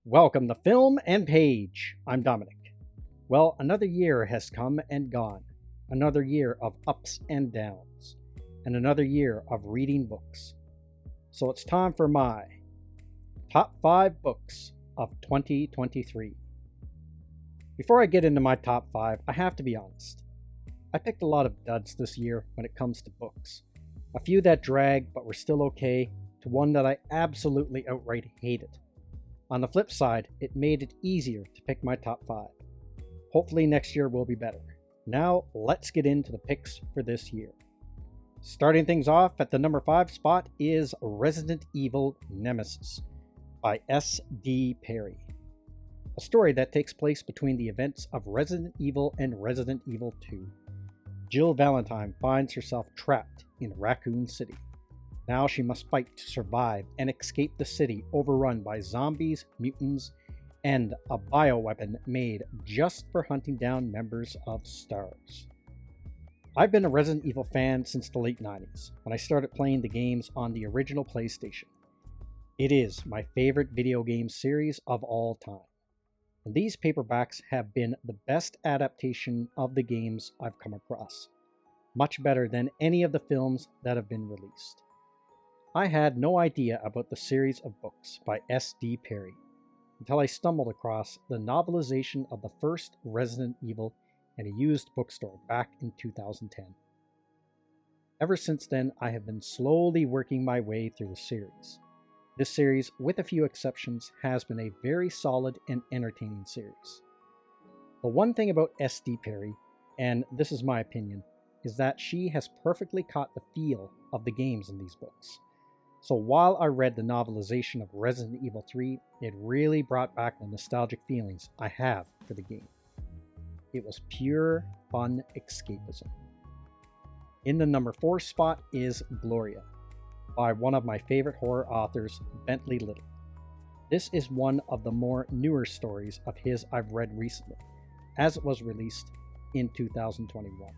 Welcome to Film and Page. I'm Dominic. Well, another year has come and gone. Another year of ups and downs. And another year of reading books. So it's time for my top 5 books of 2023. Before I get into my top 5, I have to be honest. I picked a lot of duds this year when it comes to books. A few that dragged but were still okay, to one that I absolutely outright hated. On the flip side, it made it easier to pick my top 5. Hopefully next year will be better. Now, let's get into the picks for this year. Starting things off at the number 5 spot is Resident Evil Nemesis by S.D. Perry. A story that takes place between the events of Resident Evil and Resident Evil 2. Jill Valentine finds herself trapped in Raccoon City. Now she must fight to survive and escape the city overrun by zombies, mutants, and a bioweapon made just for hunting down members of STARS. I've been a Resident Evil fan since the late 90s, when I started playing the games on the original PlayStation. It is my favorite video game series of all time. And these paperbacks have been the best adaptation of the games I've come across. Much better than any of the films that have been released. I had no idea about the series of books by S.D. Perry until I stumbled across the novelization of the first Resident Evil in a used bookstore back in 2010. Ever since then, I have been slowly working my way through the series. This series, with a few exceptions, has been a very solid and entertaining series. The one thing about S.D. Perry, and this is my opinion, is that she has perfectly caught the feel of the games in these books. So while I read the novelization of Resident Evil 3, it really brought back the nostalgic feelings I have for the game. It was pure, fun escapism. In the number 4 spot is Gloria, by one of my favorite horror authors, Bentley Little. This is one of the more newer stories of his I've read recently, as it was released in 2021.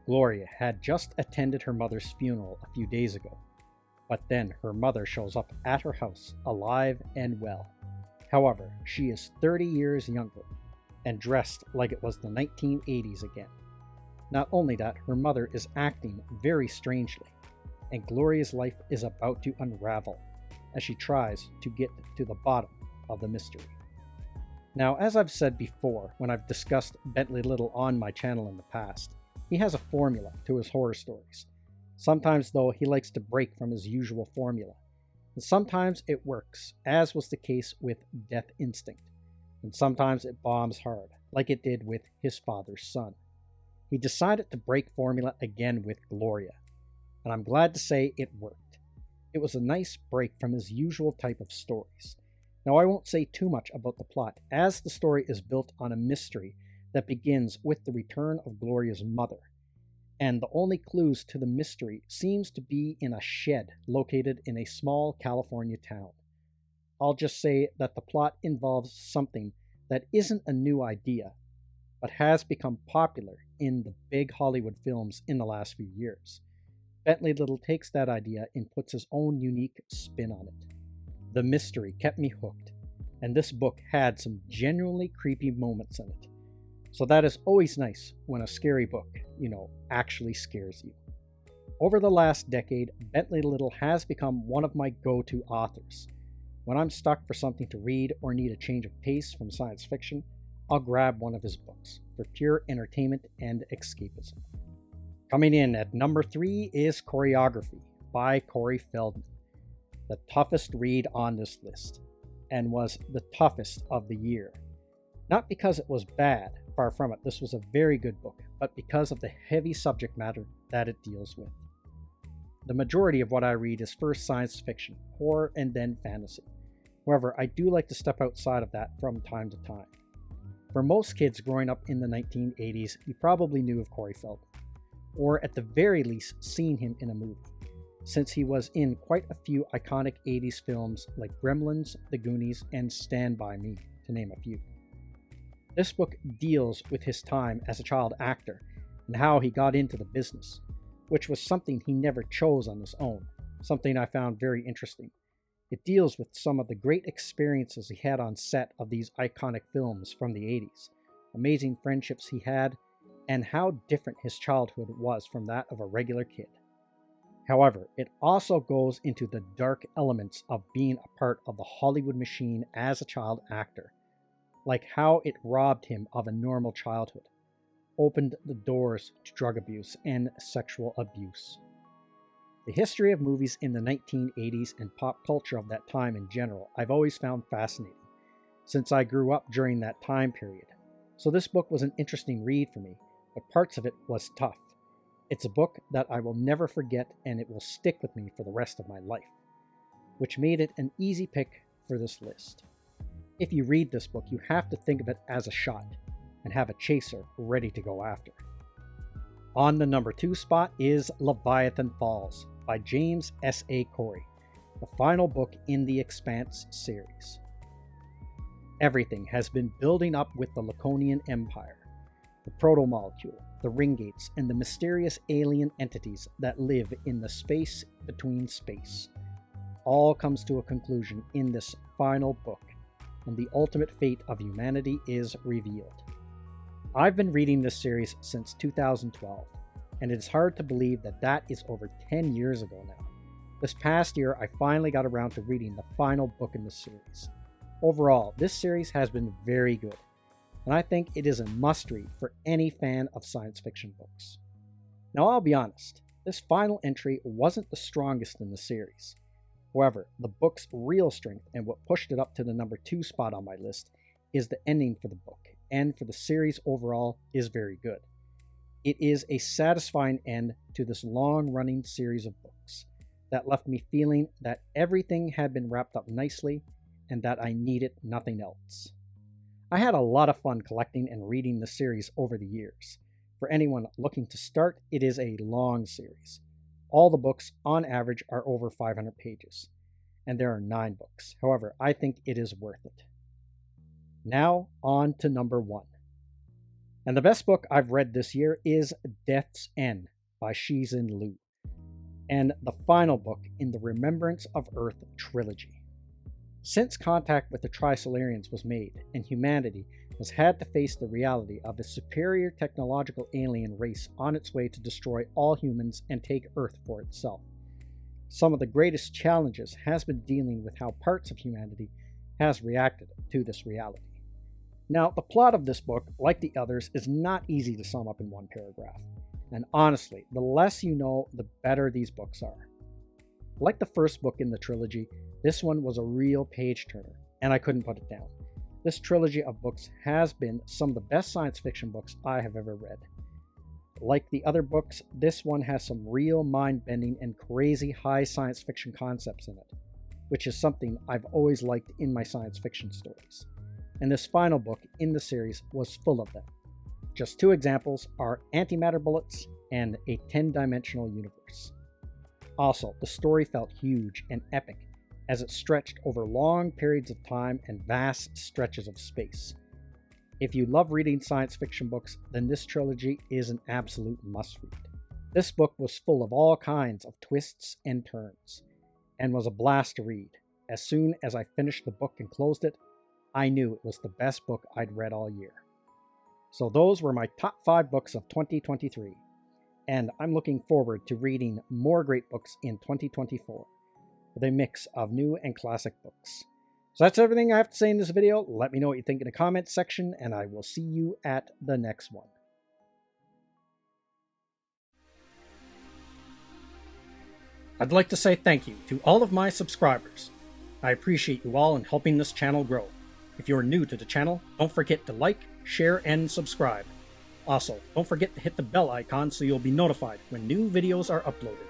Gloria had just attended her mother's funeral a few days ago. But then her mother shows up at her house, alive and well. However, she is 30 years younger and dressed like it was the 1980s again. Not only that, her mother is acting very strangely, and Gloria's life is about to unravel as she tries to get to the bottom of the mystery. Now, as I've said before when I've discussed Bentley Little on my channel in the past, he has a formula to his horror stories. Sometimes, though, he likes to break from his usual formula. And sometimes it works, as was the case with Death Instinct. And sometimes it bombs hard, like it did with His Father's Son. He decided to break formula again with Gloria. And I'm glad to say it worked. It was a nice break from his usual type of stories. Now, I won't say too much about the plot, as the story is built on a mystery that begins with the return of Gloria's mother. And the only clues to the mystery seems to be in a shed located in a small California town. I'll just say that the plot involves something that isn't a new idea, but has become popular in the big Hollywood films in the last few years. Bentley Little takes that idea and puts his own unique spin on it. The mystery kept me hooked, and this book had some genuinely creepy moments in it. So that is always nice when a scary book, actually scares you. Over the last decade, Bentley Little has become one of my go-to authors. When I'm stuck for something to read or need a change of pace from science fiction, I'll grab one of his books for pure entertainment and escapism. Coming in at number 3 is Choreography by Corey Feldman, the toughest read on this list, and was the toughest of the year. Not because it was bad, far from it, this was a very good book, but because of the heavy subject matter that it deals with. The majority of what I read is first science fiction, horror, and then fantasy. However, I do like to step outside of that from time to time. For most kids growing up in the 1980s, you probably knew of Corey Feldman, or at the very least seen him in a movie, since he was in quite a few iconic 80s films like Gremlins, The Goonies, and Stand By Me, to name a few. This book deals with his time as a child actor and how he got into the business, which was something he never chose on his own, something I found very interesting. It deals with some of the great experiences he had on set of these iconic films from the 80s, amazing friendships he had, and how different his childhood was from that of a regular kid. However, it also goes into the dark elements of being a part of the Hollywood machine as a child actor, like how it robbed him of a normal childhood, opened the doors to drug abuse and sexual abuse. The history of movies in the 1980s and pop culture of that time in general I've always found fascinating, since I grew up during that time period. So this book was an interesting read for me, but parts of it was tough. It's a book that I will never forget, and it will stick with me for the rest of my life, which made it an easy pick for this list. If you read this book, you have to think of it as a shot and have a chaser ready to go after. On the number 2 spot is Leviathan Falls by James S.A. Corey, the final book in the Expanse series. Everything has been building up with the Laconian Empire, the proto-molecule, the ring gates, and the mysterious alien entities that live in the space between space. All comes to a conclusion in this final book, and the ultimate fate of humanity is revealed. I've been reading this series since 2012, and it's hard to believe that is over 10 years ago now. This past year, I finally got around to reading the final book in the series. Overall, this series has been very good, and I think it is a must-read for any fan of science fiction books. Now, I'll be honest, this final entry wasn't the strongest in the series. However, the book's real strength and what pushed it up to the number 2 spot on my list is the ending for the book, and for the series overall is very good. It is a satisfying end to this long-running series of books that left me feeling that everything had been wrapped up nicely and that I needed nothing else. I had a lot of fun collecting and reading the series over the years. For anyone looking to start, it is a long series. All the books, on average, are over 500 pages, and there are 9 books. However, I think it is worth it. Now, on to number 1. And the best book I've read this year is Death's End by Cixin Liu, and the final book in the Remembrance of Earth trilogy. Since contact with the Trisolarians was made, and humanity has had to face the reality of a superior technological alien race on its way to destroy all humans and take Earth for itself, some of the greatest challenges has been dealing with how parts of humanity has reacted to this reality. Now, the plot of this book, like the others, is not easy to sum up in one paragraph, and honestly, the less you know, the better these books are. Like the first book in the trilogy, this one was a real page-turner, and I couldn't put it down. This trilogy of books has been some of the best science fiction books I have ever read. Like the other books, this one has some real mind-bending and crazy high science fiction concepts in it, which is something I've always liked in my science fiction stories. And this final book in the series was full of them. Just 2 examples are antimatter bullets and a 10-dimensional universe. Also, the story felt huge and epic as it stretched over long periods of time and vast stretches of space. If you love reading science fiction books, then this trilogy is an absolute must-read. This book was full of all kinds of twists and turns, and was a blast to read. As soon as I finished the book and closed it, I knew it was the best book I'd read all year. So those were my top 5 books of 2023, and I'm looking forward to reading more great books in 2024, with a mix of new and classic books. So that's everything I have to say in this video. Let me know what you think in the comments section, and I will see you at the next one. I'd like to say thank you to all of my subscribers. I appreciate you all in helping this channel grow. If you're new to the channel, don't forget to like, share, and subscribe. Also, don't forget to hit the bell icon so you'll be notified when new videos are uploaded.